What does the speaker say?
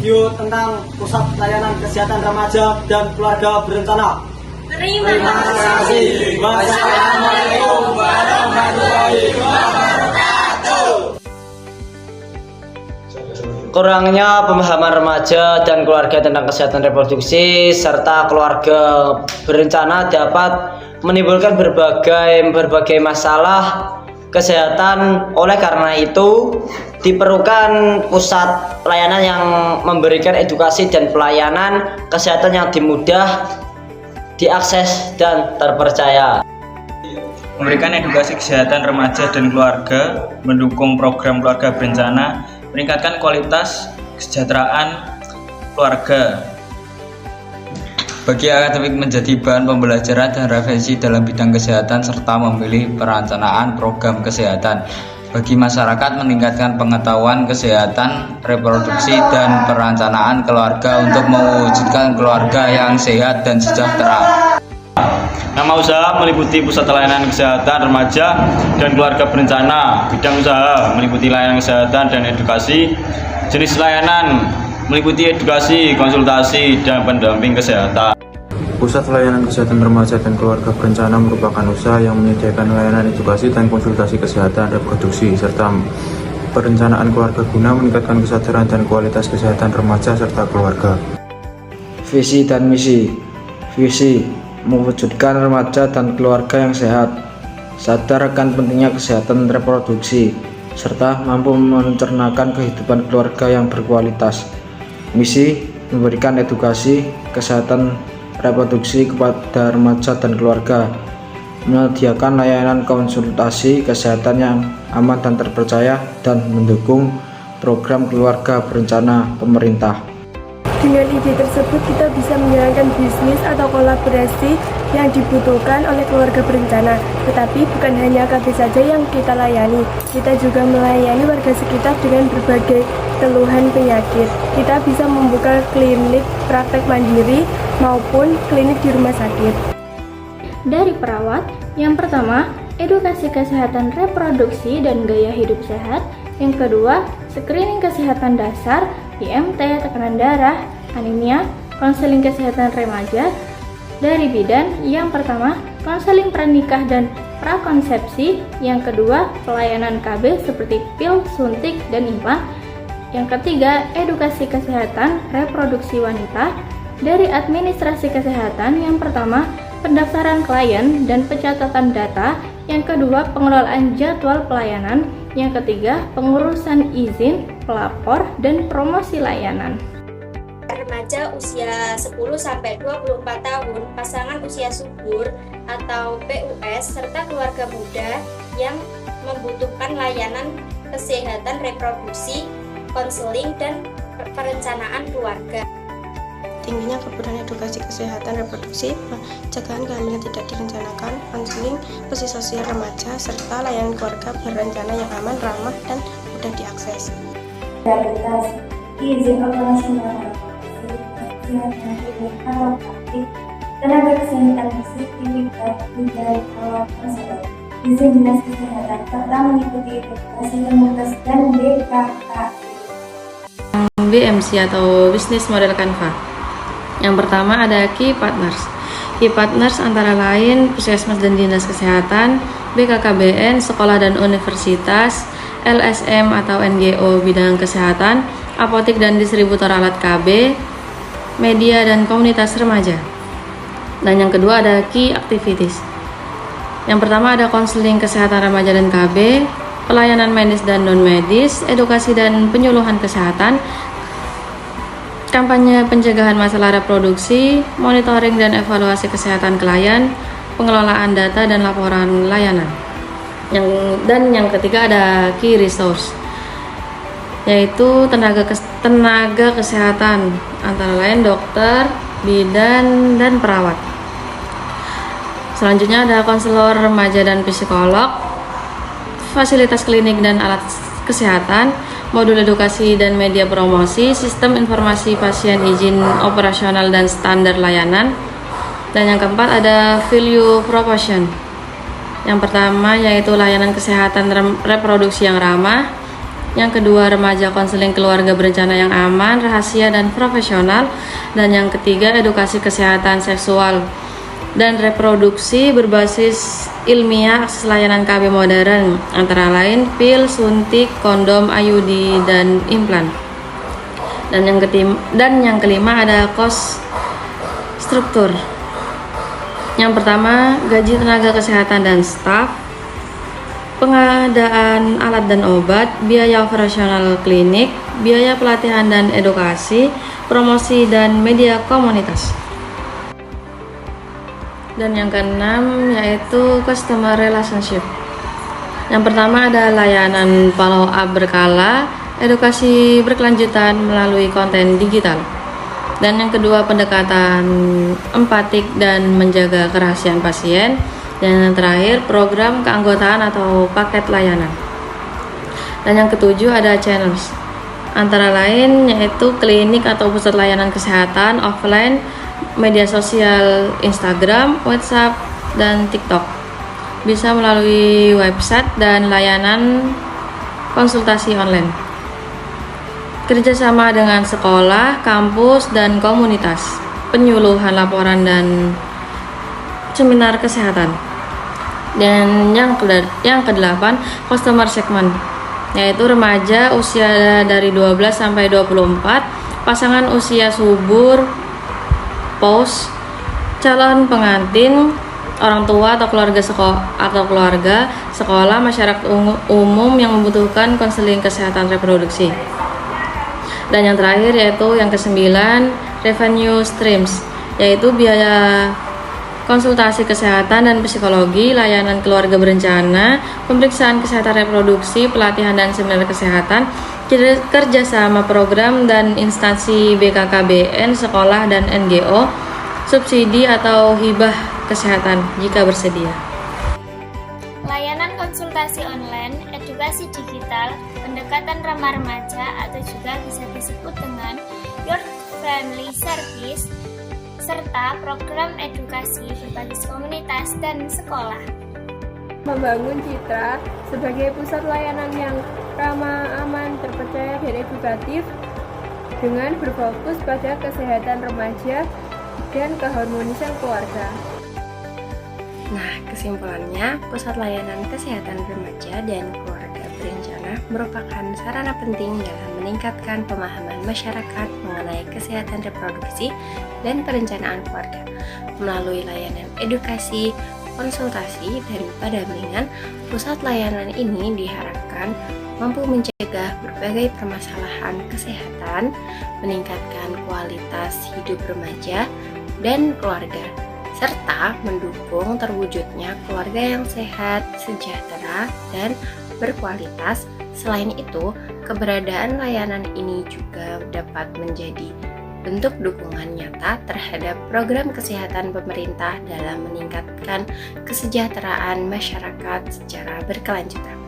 video tentang Pusat Layanan Kesehatan Remaja dan Keluarga Berencana. Terima kasih. Wassalamualaikum warahmatullahi wabarakatuh. Kurangnya pemahaman remaja dan keluarga tentang kesehatan reproduksi serta keluarga berencana dapat menimbulkan berbagai masalah kesehatan. Oleh karena itu diperlukan pusat pelayanan yang memberikan edukasi dan pelayanan kesehatan yang mudah diakses dan terpercaya. Memberikan edukasi kesehatan remaja dan keluarga, mendukung program keluarga berencana, meningkatkan kualitas kesejahteraan keluarga. Bagi akademik menjadi bahan pembelajaran dan referensi dalam bidang kesehatan serta memilih perencanaan program kesehatan. Bagi masyarakat meningkatkan pengetahuan kesehatan reproduksi dan perencanaan keluarga untuk mewujudkan keluarga yang sehat dan sejahtera. Nama usaha meliputi Pusat Layanan Kesehatan Remaja dan Keluarga Berencana. Bidang usaha meliputi layanan kesehatan dan edukasi. Jenis layanan meliputi edukasi, konsultasi, dan pendamping kesehatan. Pusat Layanan Kesehatan Remaja dan Keluarga Berencana merupakan usaha yang menyediakan layanan edukasi dan konsultasi kesehatan reproduksi serta perencanaan keluarga guna meningkatkan kesadaran dan kualitas kesehatan remaja serta keluarga. Visi dan misi. Visi mewujudkan remaja dan keluarga yang sehat, sadar akan pentingnya kesehatan reproduksi, serta mampu mencernakan kehidupan keluarga yang berkualitas. Misi memberikan edukasi kesehatan reproduksi kepada remaja dan keluarga, menyediakan layanan konsultasi kesehatan yang aman dan terpercaya, dan mendukung program keluarga berencana pemerintah. Dengan ide tersebut kita bisa menjalankan bisnis atau kolaborasi yang dibutuhkan oleh keluarga berencana. Tetapi bukan hanya KB saja yang kita layani, kita juga melayani warga sekitar dengan berbagai keluhan penyakit. Kita bisa membuka klinik praktek mandiri maupun klinik di rumah sakit. Dari perawat, yang pertama, edukasi kesehatan reproduksi dan gaya hidup sehat. Yang kedua, screening kesehatan dasar, IMT, tekanan darah, anemia, konseling kesehatan remaja. Dari bidan, yang pertama, konseling pranikah dan prakonsepsi. Yang kedua, pelayanan KB seperti pil, suntik, dan implan. Yang ketiga, edukasi kesehatan reproduksi wanita. Dari administrasi kesehatan, yang pertama, pendaftaran klien dan pencatatan data. Yang kedua, pengelolaan jadwal pelayanan. Yang ketiga, pengurusan izin, pelapor, dan promosi layanan. Remaja usia 10-24 tahun, pasangan usia subur atau PUS, serta keluarga muda yang membutuhkan layanan kesehatan reproduksi, konseling, dan perencanaan keluarga. Tingginya kebutuhan edukasi kesehatan reproduksi, pencegahan kehamilan tidak direncanakan, konseling, posisi sosial remaja, serta layanan keluarga berencana yang aman, ramah, dan mudah diakses. Kualitas izin operasional kesehatan atau praktik, tenaga kesehatan sertifikat dan alat tersebut, izin dinas kesehatan serta mengikuti edukasi komunitas dan BKKI. BMC atau Business Model Canva. Yang pertama ada Key Partners. Key Partners antara lain Puskesmas dan Dinas Kesehatan, BKKBN, sekolah dan universitas, LSM atau NGO bidang kesehatan, apotik dan distributor alat KB, media dan komunitas remaja. Dan yang kedua ada Key Activities. Yang pertama ada konseling kesehatan remaja dan KB, pelayanan medis dan non-medis, edukasi dan penyuluhan kesehatan, kampanye pencegahan masalah reproduksi, monitoring dan evaluasi kesehatan klien, pengelolaan data dan laporan layanan. Yang ketiga ada Key Resource, yaitu tenaga kesehatan antara lain dokter, bidan, dan perawat. Selanjutnya ada konselor remaja dan psikolog, fasilitas klinik dan alat kesehatan, modul edukasi dan media promosi, sistem informasi pasien, izin operasional dan standar layanan. Dan yang keempat ada value proposition. Yang pertama yaitu layanan kesehatan reproduksi yang ramah, Yang kedua, remaja konseling keluarga berencana yang aman, rahasia, dan profesional. Dan yang ketiga, edukasi kesehatan seksual dan reproduksi berbasis ilmiah akses layanan KB modern, antara lain pil, suntik, kondom, IUD, dan implan. Dan yang kelima ada cost struktur. Yang pertama, gaji tenaga kesehatan dan staf, pengadaan alat dan obat, biaya operasional klinik, biaya pelatihan dan edukasi, promosi dan media komunitas. Dan yang keenam yaitu customer relationship. Yang pertama ada layanan follow up berkala, edukasi berkelanjutan melalui konten digital. Dan yang kedua, pendekatan empatik dan menjaga kerahasiaan pasien. Dan yang terakhir, program keanggotaan atau paket layanan. Dan yang ketujuh ada channels, antara lain yaitu klinik atau pusat layanan kesehatan offline, media sosial Instagram, WhatsApp, dan TikTok. Bisa melalui website dan layanan konsultasi online. Kerjasama dengan sekolah, kampus, dan komunitas. Penyuluhan laporan dan seminar kesehatan. Dan yang kedelapan, customer segment, yaitu remaja usia dari 12 sampai 24, pasangan usia subur, pos, calon pengantin, orang tua atau keluarga sekolah, masyarakat umum yang membutuhkan konseling kesehatan reproduksi. Dan yang terakhir yaitu yang kesembilan, revenue streams, yaitu biaya konsultasi kesehatan dan psikologi, layanan keluarga berencana, pemeriksaan kesehatan reproduksi, pelatihan dan seminar kesehatan, kerjasama program dan instansi BKKBN, sekolah dan NGO, subsidi atau hibah kesehatan jika bersedia. Layanan konsultasi online, edukasi digital, pendekatan ramah remaja atau juga bisa disebut dengan Your Family Service, serta program edukasi berbasis komunitas dan sekolah. Membangun citra sebagai pusat layanan yang ramah, aman, terpercaya, dan edukatif dengan berfokus pada kesehatan remaja dan keharmonisan keluarga. Nah, kesimpulannya, pusat layanan kesehatan remaja dan keluarga berencana merupakan sarana penting dalam meningkatkan pemahaman masyarakat mengenai kesehatan reproduksi dan perencanaan keluarga. Melalui layanan edukasi, konsultasi, dan pendampingan, pusat layanan ini diharapkan mampu mencegah berbagai permasalahan kesehatan, meningkatkan kualitas hidup remaja dan keluarga, serta mendukung terwujudnya keluarga yang sehat, sejahtera, dan berkualitas. Selain itu, keberadaan layanan ini juga dapat menjadi bentuk dukungan nyata terhadap program kesehatan pemerintah dalam meningkatkan kesejahteraan masyarakat secara berkelanjutan.